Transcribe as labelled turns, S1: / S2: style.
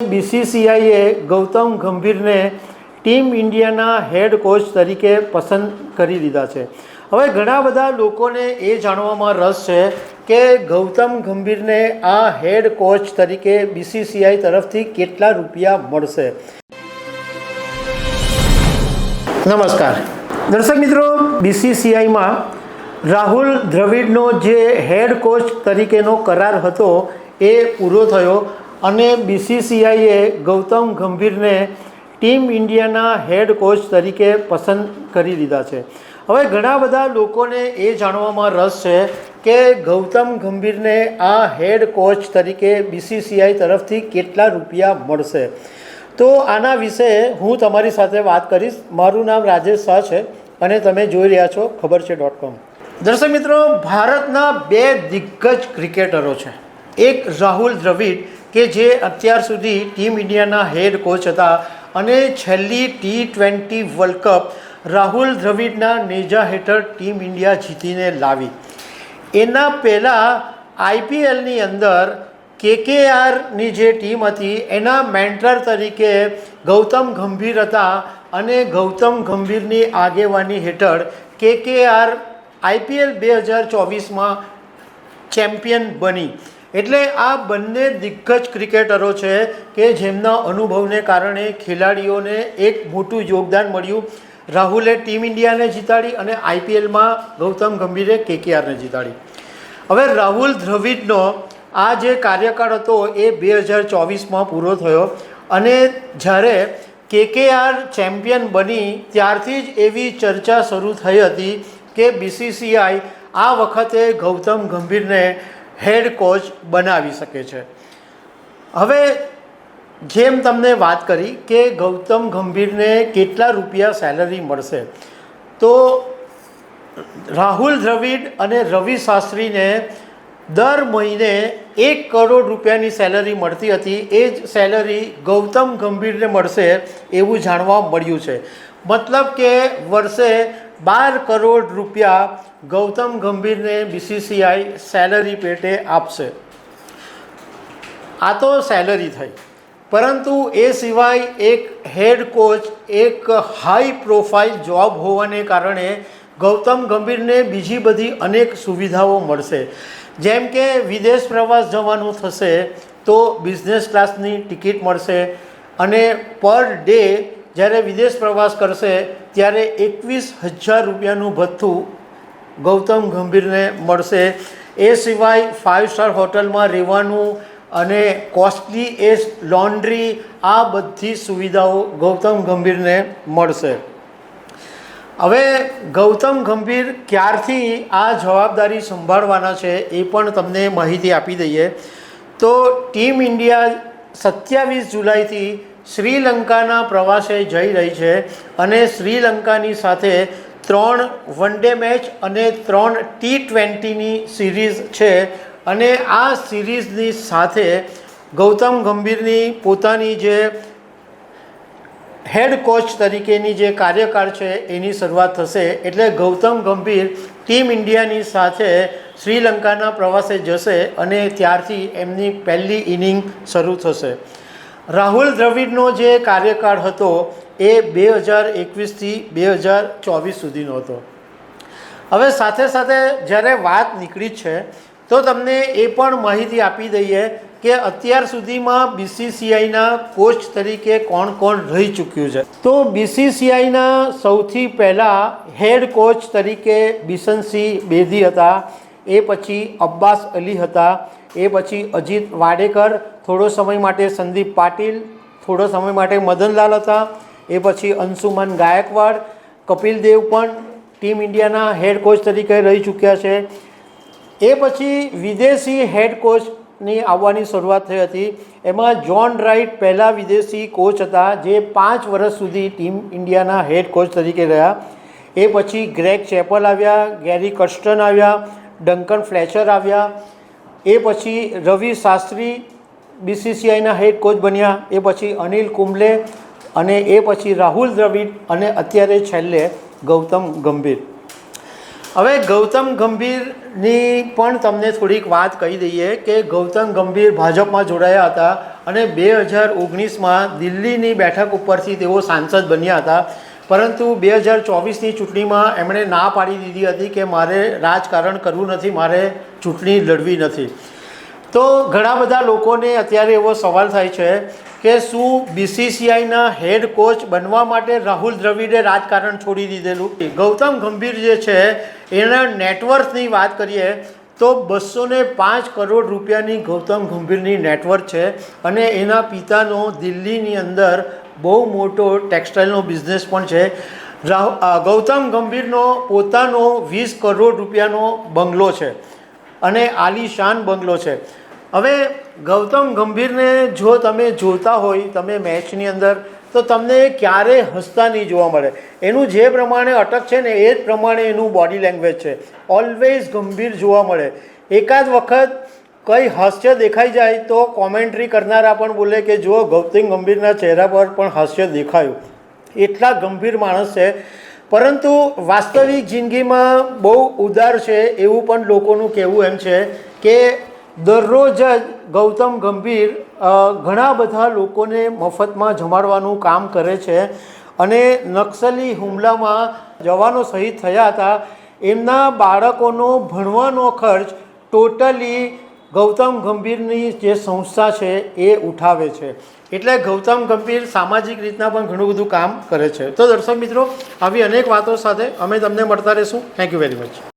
S1: બીસીસીઆઈએ Gautam ગંભીરને team ઇન્ડિયાના head coach તરીકે પસંદ કરી દીધા છે। હવે ઘણા બધા લોકોને એ જાણવામાં રસ છે કે ગૌતમ ગંભીરને આ હેડ કોચ તરીકે બીસીસીઆઈ તરફથી કેટલા રૂપિયા મળશે। નમસ્કાર દર્શક મિત્રો, બીસીસીઆઈમાં રાહુલ દ્રવિડનો જે હેડ કોચ તરીકેનો કરાર હતો એ પૂરો થયો અને બીસીસીઆઈએ ગૌતમ ગંભીરને ટીમ ઇન્ડિયાના હેડ કોચ તરીકે પસંદ કરી દીધા છે। હવે ઘણા બધા લોકોને એ જાણવામાં રસ છે કે ગૌતમ ગંભીરને આ હેડ કોચ તરીકે બીસીસીઆઈ તરફથી કેટલા રૂપિયા મળશે। તો આના વિશે હું તમારી સાથે વાત કરીશ। મારું નામ રાજેશ શાહ છે અને તમે જોઈ રહ્યા છો ખબર છે.com। દર્શક મિત્રો, ભારતના બે દિગ્ગજ ક્રિકેટરો છે। એક રાહુલ દ્રવિડ કે જે અત્યાર સુધી ટીમ ઇન્ડિયાના હેડ કોચ હતા અને છેલ્લી T20 વર્લ્ડ કપ રાહુલ દ્રવિડના નેજા હેઠળ ટીમ ઇન્ડિયા જીતીને લાવી। એના પહેલાં આઈપીએલની અંદર KKRની જે ટીમ હતી એના મેન્ટર તરીકે ગૌતમ ગંભીર હતા અને ગૌતમ ગંભીરની આગેવાની હેઠળ KKR IPL 2024માં ચેમ્પિયન બની। એટલે આ બંને દિગ્ગજ ક્રિકેટરો છે કે જેમના અનુભવને કારણે ખેલાડીઓને એક મોટું યોગદાન મળ્યું। રાહુલે ટીમ ઇન્ડિયાને જીતાડી અને આઈપીએલમાં ગૌતમ ગંભીરે KKRને જીતાડી। હવે રાહુલ દ્રવિડનો આ જે કાર્યકાળ હતો એ 2024માં પૂરો થયો અને જ્યારે KKR ચેમ્પિયન બની ત્યારથી જ એવી ચર્ચા શરૂ થઈ હતી કે બીસીસીઆઈ આ વખતે ગૌતમ ગંભીરને હેડ કોચ બનાવી શકે છે। હવે જેમ તમને વાત કરી કે ગૌતમ ગંભીરને કેટલા રૂપિયા સેલરી મળશે, તો રાહુલ દ્રવિડ અને રવિ શાસ્ત્રીને દર મહિને 1 કરોડ રૂપિયાની સેલરી મળતી હતી। એ જ સેલરી ગૌતમ ગંભીરને મળશે એવું જાણવા મળ્યું છે। મતલબ કે વર્ષે 12 કરોડ રૂપિયા ગૌતમ ગંભીરને બીસીસીઆઈ સેલરી પેટે આપશે। આ તો સેલરી થઈ, પરંતુ એ સિવાય એક હેડ કોચ એક હાઈ પ્રોફાઇલ જોબ હોવાને કારણે ગૌતમ ગંભીરને બીજી બધી અનેક સુવિધાઓ મળશે। જેમ કે વિદેશ પ્રવાસ જવાનું થશે તો બિઝનેસ ક્લાસની ટિકિટ મળશે અને પર ડે જ્યારે વિદેશ પ્રવાસ કરશે ત્યારે 21,000 રૂપિયાનું ભથ્થું ગૌતમ ગંભીરને મળશે। એ સિવાય 5 સ્ટાર હોટલમાં રહેવાનું અને કોસ્ટલી એ લોન્ડ્રી, આ બધી સુવિધાઓ ગૌતમ ગંભીરને મળશે। હવે ગૌતમ ગંભીર ક્યારથી આ જવાબદારી સંભાળવાના છે એ પણ તમને માહિતી આપી દઈએ। તો ટીમ ઇન્ડિયા 27 જુલાઈથી શ્રીલંકાના પ્રવાસે જઈ રહી છે અને શ્રીલંકાની સાથે 3 વન ડે મેચ અને 3 T20ની સિરીઝ છે અને આ સિરીઝની સાથે ગૌતમ ગંભીરની પોતાની જે હેડ કોચ તરીકેની જે કાર્યકાળ છે એની શરૂઆત થશે। એટલે ગૌતમ ગંભીર ટીમ ઇન્ડિયાની સાથે શ્રીલંકાના પ્રવાસે જશે અને ત્યારથી એમની પહેલી ઇનિંગ શરૂ થશે। રાહુલ દ્રવિડનો જે કાર્યકાળ હતો એ 2021થી 2024 સુધીનો હતો। હવે સાથે સાથે જ્યારે વાત નીકળી છે તો તમને એ પણ માહિતી આપી દઈએ કે અત્યાર સુધીમાં બીસીસીઆઈના કોચ તરીકે કોણ કોણ રહી ચૂક્યું છે। તો બીસીસીઆઈના સૌથી પહેલાં હેડ કોચ તરીકે બિશનસિંહ બેદી હતા, એ પછી અબ્બાસ અલી હતા, એ પછી અજીત વાડેકર, થોડો સમય માટે સંદીપ પાટીલ, થોડો સમય માટે મદનલાલ હતા, એ પછી અંશુમન ગાયકવાડ, કપિલ દેવ પણ ટીમ ઇન્ડિયાના હેડ કોચ તરીકે રહી ચૂક્યા છે। એ પછી વિદેશી હેડ કોચની આવવાની શરૂઆત થઈ હતી। એમાં જ્હોન રાઇટ પહેલાં વિદેશી કોચ હતા જે 5 વર્ષ સુધી ટીમ ઇન્ડિયાના હેડ કોચ તરીકે રહ્યા। એ પછી ગ્રેગ ચેપલ આવ્યા, ગેરી કર્સ્ટન આવ્યા, ડંકન ફ્લેચર આવ્યા, એ પછી રવિ શાસ્ત્રી બીસીસીઆઈના હેડ કોચ બન્યા, એ પછી અનિલ કુંબલે અને એ પછી રાહુલ દ્રવિડ અને અત્યારે છેલ્લે ગૌતમ ગંભીર। હવે ગૌતમ ગંભીરની પણ તમને થોડીક વાત કહી દઈએ કે ગૌતમ ગંભીર ભાજપમાં જોડાયા હતા અને 2019માં દિલ્હીની બેઠક ઉપરથી તેઓ સાંસદ બન્યા હતા, પરંતુ 2024ની ચૂંટણીમાં એમણે ના પાડી દીધી હતી કે મારે રાજકારણ કરવું નથી, મારે ચૂંટણી લડવી નથી. તો ઘણા બધા લોકોને અત્યારે એવો સવાલ થાય છે કે શું BCCIના હેડ કોચ બનવા માટે રાહુલ દ્રવિડે રાજકારણ છોડી દીધેલું? ગૌતમ ગંભીર જે છે એના નેટવર્થની વાત કરીએ તો 205 કરોડ રૂપિયાની ગૌતમ ગંભીરની નેટવર્થ છે અને એના પિતાનો દિલ્હીની અંદર બહુ મોટો ટેક્સટાઇલનો બિઝનેસ પણ છે. ગૌતમ ગંભીરનો પોતાનો 20 કરોડ રૂપિયાનો બંગલો છે અને આલીશાન બંગલો છે. હવે ગૌતમ ગંભીરને જો તમે જોતા હોય તમે મેચની અંદર તો તમને ક્યારે હસતા નહીં જોવા મળે. એનું જે પ્રમાણે અટક છે ને એ જ પ્રમાણે એનું બોડી લેંગ્વેજ છે. ઓલવેઝ ગંભીર જોવા મળે. એકાદ વખત કંઈ હાસ્ય દેખાઈ જાય તો કોમેન્ટ્રી કરનારા પણ બોલે કે જો ગૌતમ ગંભીરના ચહેરા પર પણ હાસ્ય દેખાયું. એટલા ગંભીર માણસ છે, પરંતુ વાસ્તવિક જિંદગીમાં બહુ ઉદાર છે એવું પણ લોકોનું કહેવું એમ છે કે દરરોજ જ ગૌતમ ગંભીર ઘણા બધા લોકોને મફતમાં જમાડવાનું કામ કરે છે અને નક્સલી હુમલામાં જવાનો શહીદ થયા હતા એમના બાળકોનો ભણવાનો ખર્ચ ટોટલી ગૌતમ ગંભીરની જે સંસ્થા છે એ ઉઠાવે છે. એટલે ગૌતમ ગંભીર સામાજિક રીતના પણ ઘણું બધું કામ કરે છે. તો દર્શક મિત્રો, આવી અનેક વાતો સાથે અમે તમને મળતા રહીશું. Thank you very much.